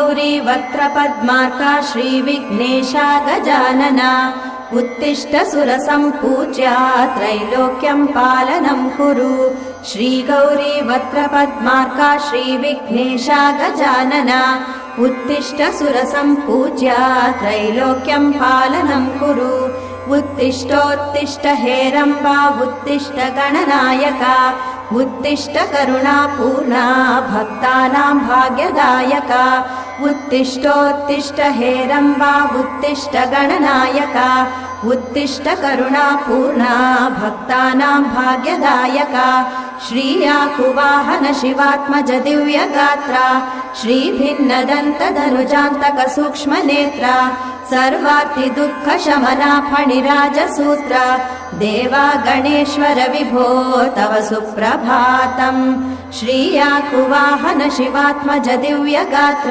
श्रीगौरी वक्त्रपद्मार्का श्रीविघ्नेशा गजानना उत्तिष्ठ सुरसम्पूज्या त्रैलोक्यं पालनं कुरु। श्रीगौरी वक्त्रपद्मार्का श्रीविघ्नेशा गजानना उत्तिष्ठ सुरसम्पूज्या त्रैलोक्यं पालनं कुरु। उत्तिष्ठोत्तिष्ठ हेरम्बा उत्तिष्ठ गणनायका उत्तिष्ठ करुणापूर्णा भक्तानां भाग्यदायका। उत्तिष्ठोत्तिष्ठ हेरम्बा उत्तिष्ठ गणनायका उत्तिष्ठ करुणापूर्णा भक्तानां भाग्यदायका। श्रीयाकुवाहन शिवात्मज दिव्यगात्रा श्रीभिन्नदन्तधनुजान्तक सूक्ष्मनेत्रा सर्वार्तिदुःखशमना फणिराजसूत्रा देवा गणेश्वर विभो तव सुप्रभातम्। श्रीयाकुवाहन शिवात्मज दिव्यगात्रा